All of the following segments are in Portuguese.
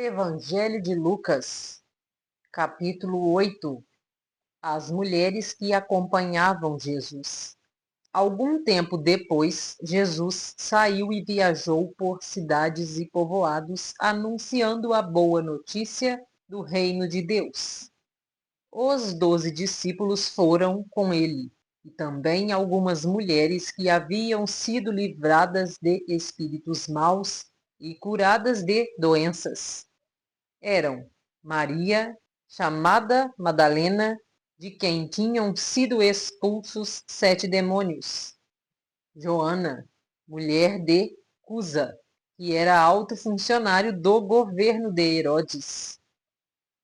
Evangelho de Lucas, capítulo 8. As mulheres que acompanhavam Jesus. Algum tempo depois, Jesus saiu e viajou por cidades e povoados, anunciando a boa notícia do reino de Deus. Os 12 discípulos foram com ele, e também algumas mulheres que haviam sido livradas de espíritos maus e curadas de doenças. Eram Maria, chamada Madalena, de quem tinham sido expulsos 7 demônios; Joana, mulher de Cusa, que era alto funcionário do governo de Herodes;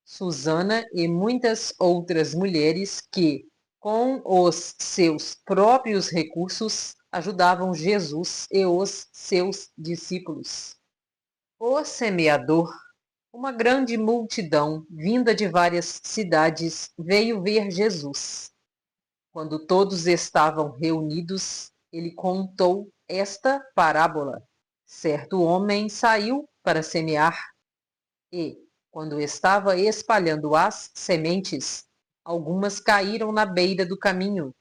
Susana e muitas outras mulheres que, com os seus próprios recursos, ajudavam Jesus e os seus discípulos. O semeador. Uma grande multidão, vinda de várias cidades, veio ver Jesus. Quando todos estavam reunidos, ele contou esta parábola. Certo homem saiu para semear e, quando estava espalhando as sementes, algumas caíram na beira do caminho,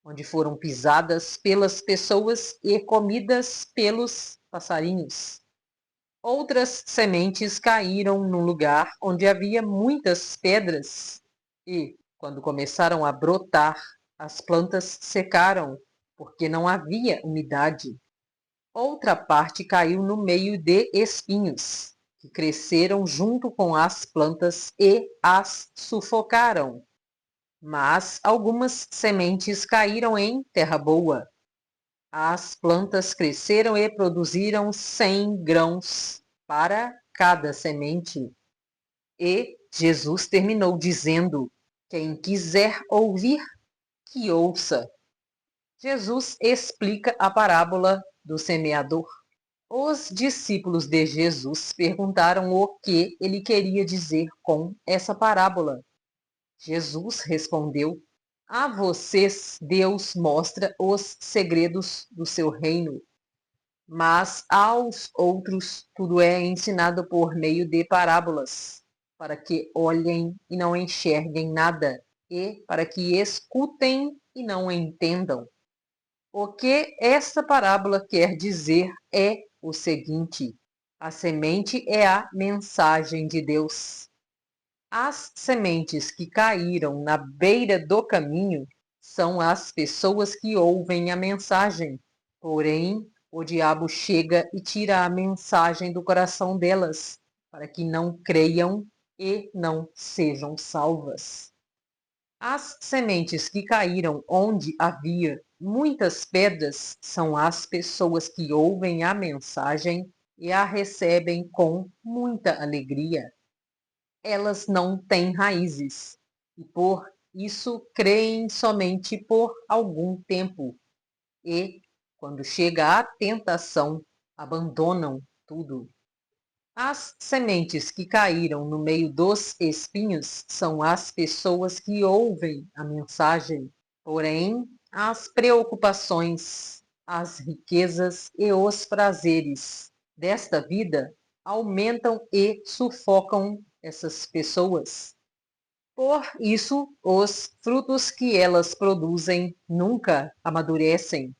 onde foram pisadas pelas pessoas e comidas pelos passarinhos. Outras sementes caíram num lugar onde havia muitas pedras e, quando começaram a brotar, as plantas secaram, porque não havia umidade. Outra parte caiu no meio de espinhos, que cresceram junto com as plantas e as sufocaram. Mas algumas sementes caíram em terra boa. As plantas cresceram e produziram 100 grãos para cada semente. E Jesus terminou dizendo: quem quiser ouvir, que ouça. Jesus explica a parábola do semeador. Os discípulos de Jesus perguntaram o que ele queria dizer com essa parábola. Jesus respondeu: a vocês Deus mostra os segredos do seu reino, mas aos outros tudo é ensinado por meio de parábolas, para que olhem e não enxerguem nada, e para que escutem e não entendam. O que esta parábola quer dizer é o seguinte: a semente é a mensagem de Deus. As sementes que caíram na beira do caminho são as pessoas que ouvem a mensagem. Porém, o diabo chega e tira a mensagem do coração delas, para que não creiam e não sejam salvas. As sementes que caíram onde havia muitas pedras são as pessoas que ouvem a mensagem e a recebem com muita alegria. Elas não têm raízes, e por isso creem somente por algum tempo, e, quando chega a tentação, abandonam tudo. As sementes que caíram no meio dos espinhos são as pessoas que ouvem a mensagem, porém, as preocupações, as riquezas e os prazeres desta vida aumentam e sufocam essas pessoas. Por isso, os frutos que elas produzem nunca amadurecem.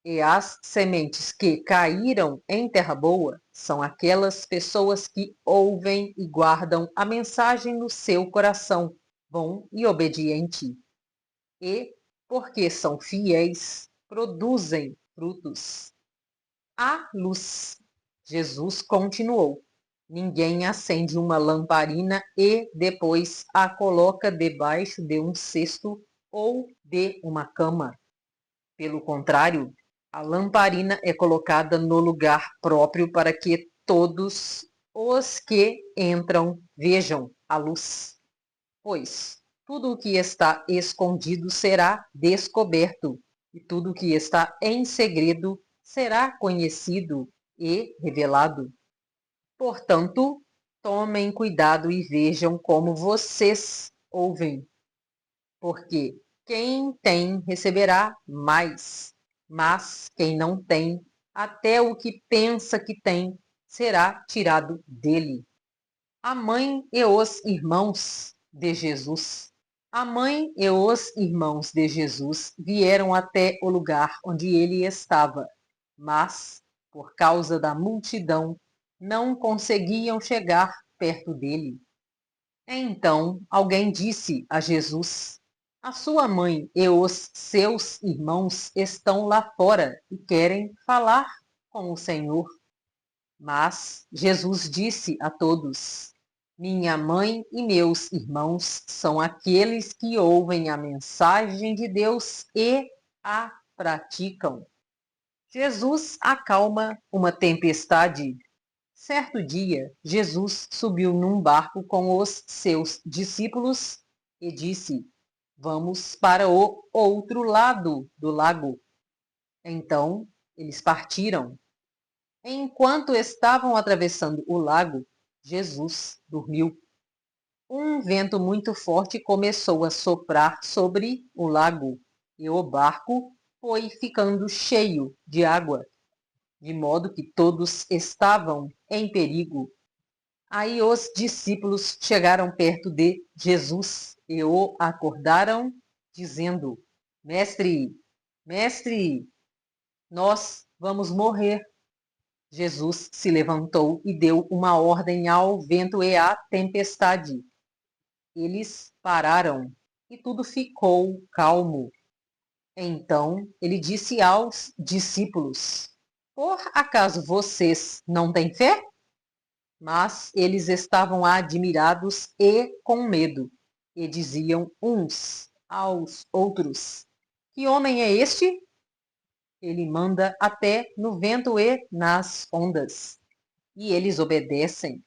E as sementes que caíram em terra boa são aquelas pessoas que ouvem e guardam a mensagem no seu coração, bom e obediente. E, porque são fiéis, produzem frutos. A luz. Jesus continuou: ninguém acende uma lamparina e depois a coloca debaixo de um cesto ou de uma cama. Pelo contrário, a lamparina é colocada no lugar próprio para que todos os que entram vejam a luz. Pois tudo o que está escondido será descoberto, e tudo o que está em segredo será conhecido e revelado. Portanto, tomem cuidado e vejam como vocês ouvem, porque quem tem receberá mais, mas quem não tem, até o que pensa que tem será tirado dele. A mãe e os irmãos de Jesus. A mãe e os irmãos de Jesus vieram até o lugar onde ele estava, mas, por causa da multidão, não conseguiam chegar perto dele. Então alguém disse a Jesus: A sua mãe e os seus irmãos estão lá fora e querem falar com o Senhor. Mas Jesus disse a todos: Minha mãe e meus irmãos são aqueles que ouvem a mensagem de Deus e a praticam. Jesus acalma uma tempestade. Certo dia, Jesus subiu num barco com os seus discípulos e disse: Vamos para o outro lado do lago. Então, eles partiram. Enquanto estavam atravessando o lago, Jesus dormiu. Um vento muito forte começou a soprar sobre o lago e o barco foi ficando cheio de água, de modo que todos estavam em perigo. Aí os discípulos chegaram perto de Jesus e o acordaram, dizendo: Mestre, mestre, nós vamos morrer. Jesus se levantou e deu uma ordem ao vento e à tempestade. Eles pararam e tudo ficou calmo. Então ele disse aos discípulos: Por acaso vocês não têm fé? Mas eles estavam admirados e com medo, e diziam uns aos outros: Que homem é este? Ele manda até no vento e nas ondas, e eles obedecem.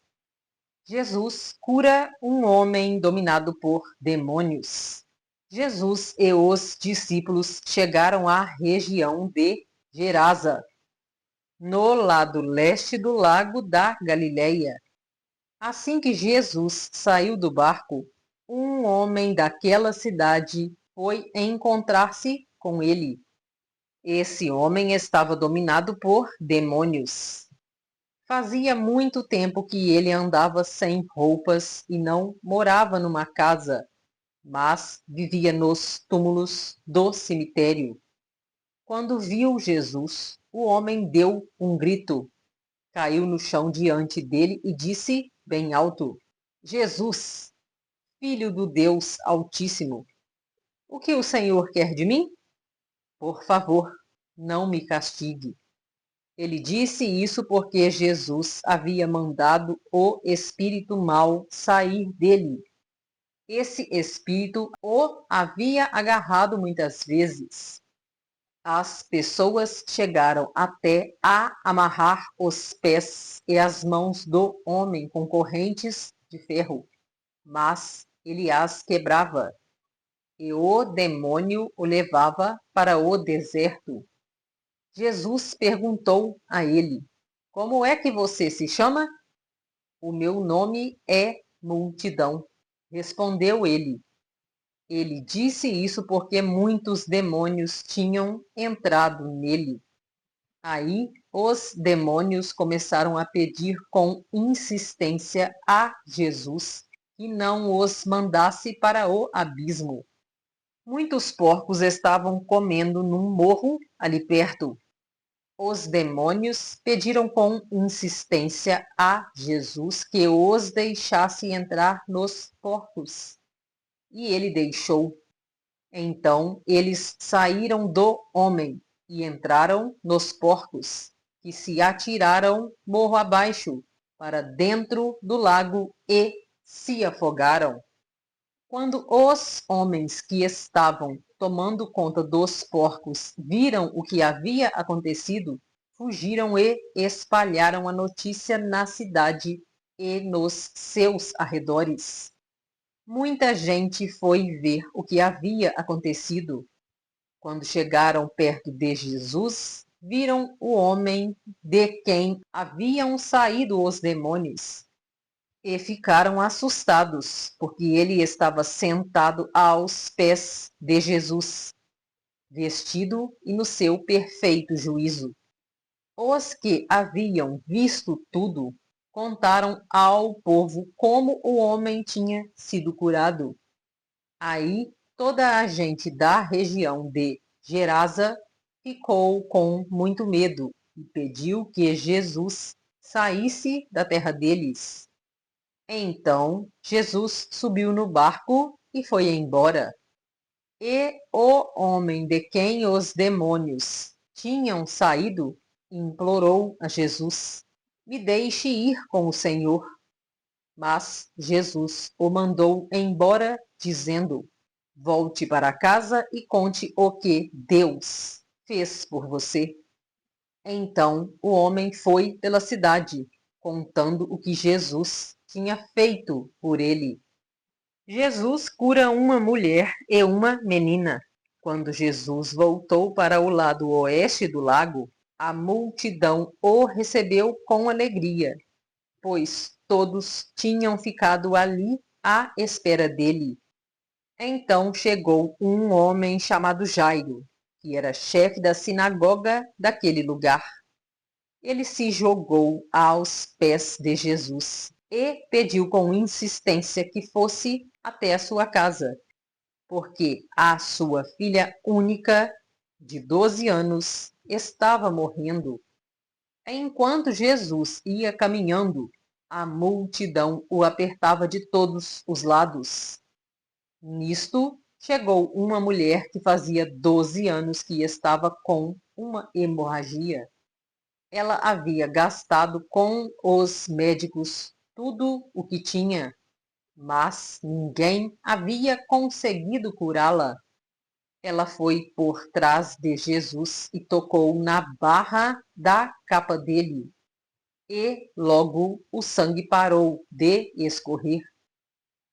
Jesus cura um homem dominado por demônios. Jesus e os discípulos chegaram à região de Gerasa, no lado leste do lago da Galileia. Assim que Jesus saiu do barco, um homem daquela cidade foi encontrar-se com ele. Esse homem estava dominado por demônios. Fazia muito tempo que ele andava sem roupas e não morava numa casa, mas vivia nos túmulos do cemitério. Quando viu Jesus, o homem deu um grito, caiu no chão diante dele e disse bem alto: Jesus, Filho do Deus Altíssimo, o que o Senhor quer de mim? Por favor, não me castigue. Ele disse isso porque Jesus havia mandado o espírito mau sair dele. Esse espírito o havia agarrado muitas vezes. As pessoas chegaram até a amarrar os pés e as mãos do homem com correntes de ferro, mas ele as quebrava, e o demônio o levava para o deserto. Jesus perguntou a ele: Como é que você se chama? O meu nome é Multidão, respondeu ele. Ele disse isso porque muitos demônios tinham entrado nele. Aí os demônios começaram a pedir com insistência a Jesus que não os mandasse para o abismo. Muitos porcos estavam comendo num morro ali perto. Os demônios pediram com insistência a Jesus que os deixasse entrar nos porcos. E ele deixou. Então eles saíram do homem e entraram nos porcos, que se atiraram morro abaixo para dentro do lago e se afogaram. Quando os homens que estavam tomando conta dos porcos viram o que havia acontecido, fugiram e espalharam a notícia na cidade e nos seus arredores. Muita gente foi ver o que havia acontecido. Quando chegaram perto de Jesus, viram o homem de quem haviam saído os demônios e ficaram assustados, porque ele estava sentado aos pés de Jesus, vestido e no seu perfeito juízo. Os que haviam visto tudo contaram ao povo como o homem tinha sido curado. Aí toda a gente da região de Gerasa ficou com muito medo e pediu que Jesus saísse da terra deles. Então Jesus subiu no barco e foi embora. E o homem de quem os demônios tinham saído implorou a Jesus: Me deixe ir com o Senhor. Mas Jesus o mandou embora, dizendo: Volte para casa e conte o que Deus fez por você. Então o homem foi pela cidade, contando o que Jesus tinha feito por ele. Jesus cura uma mulher e uma menina. Quando Jesus voltou para o lado oeste do lago, a multidão o recebeu com alegria, pois todos tinham ficado ali à espera dele. Então chegou um homem chamado Jairo, que era chefe da sinagoga daquele lugar. Ele se jogou aos pés de Jesus e pediu com insistência que fosse até a sua casa, porque a sua filha única, de 12 anos, estava morrendo. Enquanto Jesus ia caminhando, a multidão o apertava de todos os lados. Nisto, chegou uma mulher que fazia 12 anos que estava com uma hemorragia. Ela havia gastado com os médicos tudo o que tinha, mas ninguém havia conseguido curá-la. Ela foi por trás de Jesus e tocou na barra da capa dele. E logo o sangue parou de escorrer.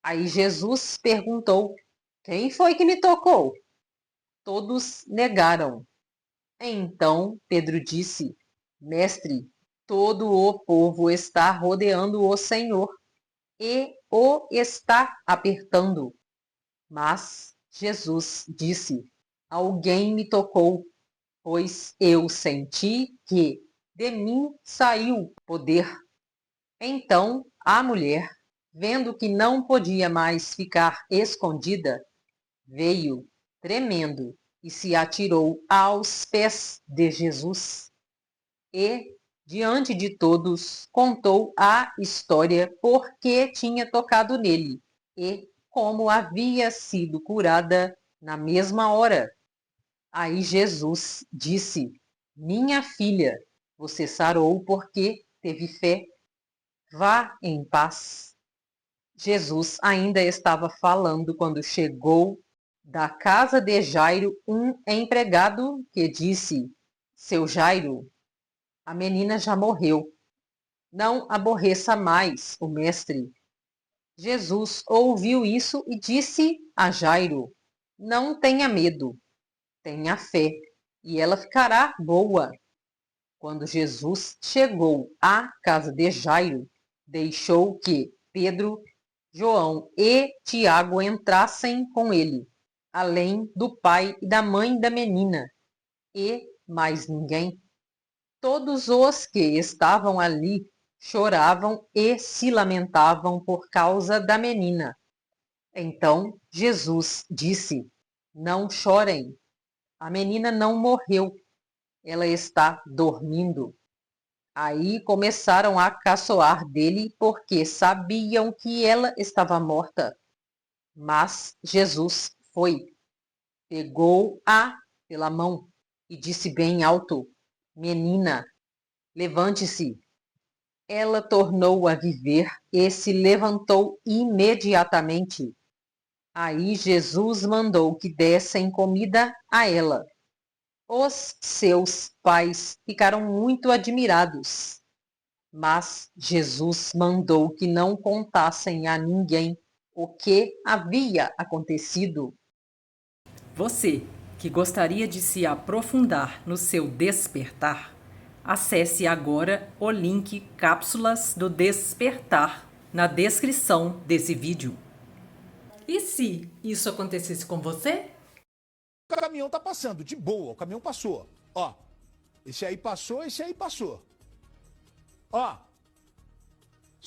Aí Jesus perguntou: Quem foi que me tocou? Todos negaram. Então Pedro disse: Mestre, todo o povo está rodeando o Senhor e o está apertando. Mas Jesus disse: Alguém me tocou, pois eu senti que de mim saiu poder. Então a mulher, vendo que não podia mais ficar escondida, veio tremendo e se atirou aos pés de Jesus. E, diante de todos, contou a história por que tinha tocado nele e como havia sido curada na mesma hora. Aí Jesus disse: Minha filha, você sarou porque teve fé. Vá em paz. Jesus ainda estava falando quando chegou da casa de Jairo um empregado que disse: Seu Jairo, a menina já morreu. Não aborreça mais o mestre. Jesus ouviu isso e disse a Jairo: Não tenha medo, tenha fé, e ela ficará boa. Quando Jesus chegou à casa de Jairo, deixou que Pedro, João e Tiago entrassem com ele, além do pai e da mãe da menina, e mais ninguém. Todos os que estavam ali choravam e se lamentavam por causa da menina. Então Jesus disse: Não chorem, a menina não morreu, ela está dormindo. Aí começaram a caçoar dele porque sabiam que ela estava morta. Mas Jesus foi, pegou-a pela mão e disse bem alto: Menina, levante-se. Ela tornou a viver e se levantou imediatamente. Aí Jesus mandou que dessem comida a ela. Os seus pais ficaram muito admirados, mas Jesus mandou que não contassem a ninguém o que havia acontecido. Você que gostaria de se aprofundar no seu despertar, acesse agora o link Cápsulas do Despertar na descrição desse vídeo. E se isso acontecesse com você? O caminhão tá passando, de boa, o caminhão passou. Ó, esse aí passou, esse aí passou. Ó,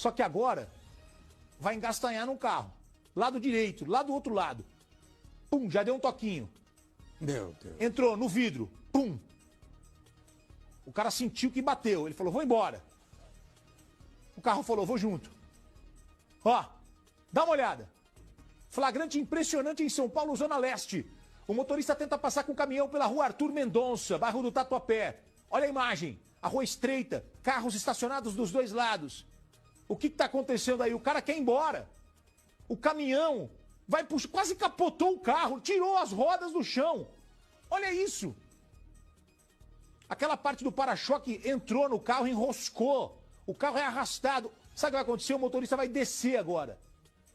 Só que agora vai engastanhar no carro. Lado direito, lá do outro lado. Pum, já deu um toquinho. Meu Deus. Entrou no vidro. Pum. O cara sentiu que bateu. Ele falou, vou embora. O carro falou, vou junto. Ó, dá uma olhada. Flagrante impressionante em São Paulo, Zona Leste. O motorista tenta passar com o caminhão pela rua Arthur Mendonça, bairro do Tatuapé. Olha a imagem. A rua estreita, carros estacionados dos dois lados. O que está acontecendo aí? O cara quer ir embora. O caminhão vai puxar, quase capotou o carro, tirou as rodas do chão. Olha isso. Aquela parte do para-choque entrou no carro, enroscou. O carro é arrastado. Sabe o que vai acontecer? O motorista vai descer agora.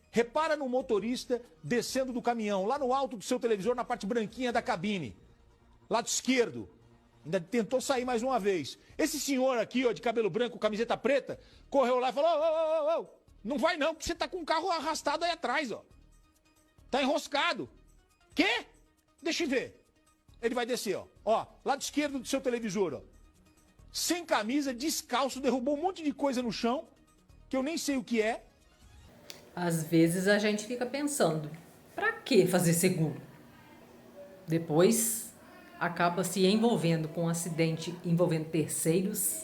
Repara no motorista descendo do caminhão, lá no alto do seu televisor, na parte branquinha da cabine. Lado esquerdo. Ainda tentou sair mais uma vez. Esse senhor aqui, ó, de cabelo branco, camiseta preta, correu lá e falou, ô, não vai não, porque você tá com o carro arrastado aí atrás, ó. Tá enroscado. Quê? Deixa eu ver. Ele vai descer, ó. Ó, lado esquerdo do seu televisor, ó. Sem camisa, descalço, derrubou um monte de coisa no chão, que eu nem sei o que é. Às vezes a gente fica pensando, pra que fazer seguro? Depois acaba se envolvendo com um acidente envolvendo terceiros.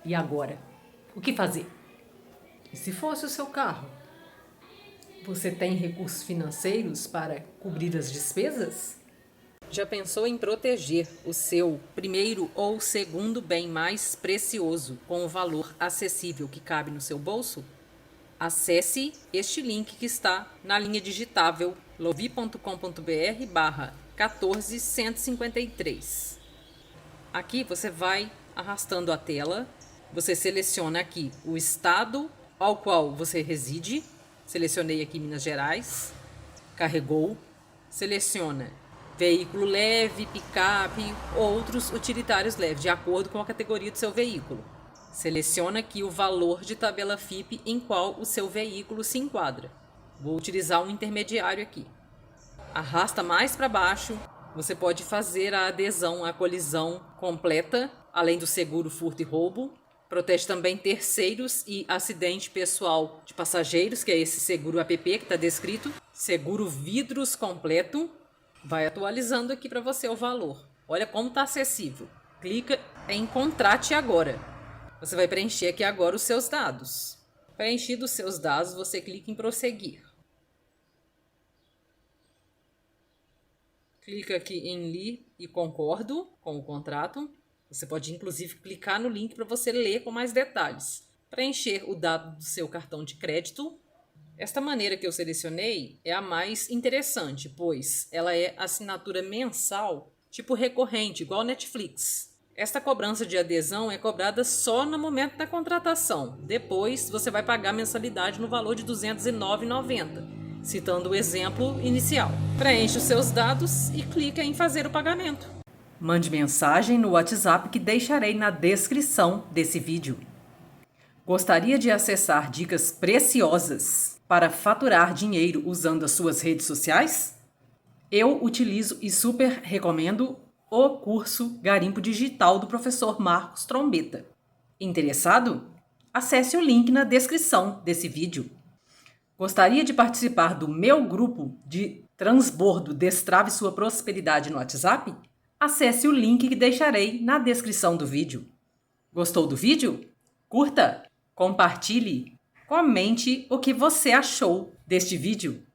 E agora? O que fazer? E se fosse o seu carro? Você tem recursos financeiros para cobrir as despesas? Já pensou em proteger o seu primeiro ou segundo bem mais precioso com o valor acessível que cabe no seu bolso? Acesse este link que está na linha digitável lovi.com.br/14153. Aqui você vai arrastando a tela, você seleciona aqui o estado ao qual você reside, selecionei aqui Minas Gerais, carregou, seleciona veículo leve, picape, outros utilitários leves, de acordo com a categoria do seu veículo. Seleciona aqui o valor de tabela FIPE em qual o seu veículo se enquadra. Vou utilizar um intermediário aqui. Arrasta mais para baixo. Você pode fazer a adesão à colisão completa, além do seguro furto e roubo. Protege também terceiros e acidente pessoal de passageiros, que é esse seguro APP que está descrito. Seguro vidros completo. Vai atualizando aqui para você o valor. Olha como está acessível. Clica em Contrate agora. Você vai preencher aqui agora os seus dados. Preenchidos os seus dados, você clica em Prosseguir. Clica aqui em Li e concordo com o contrato. Você pode inclusive clicar no link para você ler com mais detalhes. Preencher o dado do seu cartão de crédito. Esta maneira que eu selecionei é a mais interessante, pois ela é assinatura mensal, tipo recorrente, igual Netflix. Esta cobrança de adesão é cobrada só no momento da contratação. Depois, você vai pagar a mensalidade no valor de R$ 209,90, citando o exemplo inicial. Preenche os seus dados e clica em fazer o pagamento. Mande mensagem no WhatsApp que deixarei na descrição desse vídeo. Gostaria de acessar dicas preciosas para faturar dinheiro usando as suas redes sociais? Eu utilizo e super recomendo o curso Garimpo Digital do professor Marcos Trombetta. Interessado? Acesse o link na descrição desse vídeo. Gostaria de participar do meu grupo de transbordo Destrave Sua Prosperidade no WhatsApp? Acesse o link que deixarei na descrição do vídeo. Gostou do vídeo? Curta, compartilhe, comente o que você achou deste vídeo.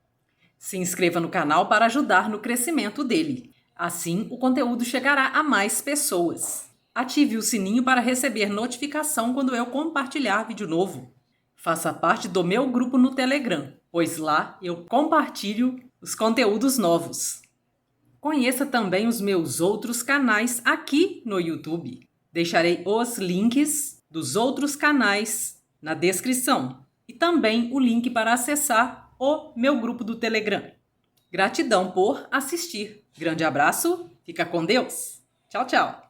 Se inscreva no canal para ajudar no crescimento dele. Assim, o conteúdo chegará a mais pessoas. Ative o sininho para receber notificação quando eu compartilhar vídeo novo. Faça parte do meu grupo no Telegram, pois lá eu compartilho os conteúdos novos. Conheça também os meus outros canais aqui no YouTube. Deixarei os links dos outros canais na descrição e também o link para acessar o meu grupo do Telegram. Gratidão por assistir. Grande abraço, fica com Deus. Tchau, tchau.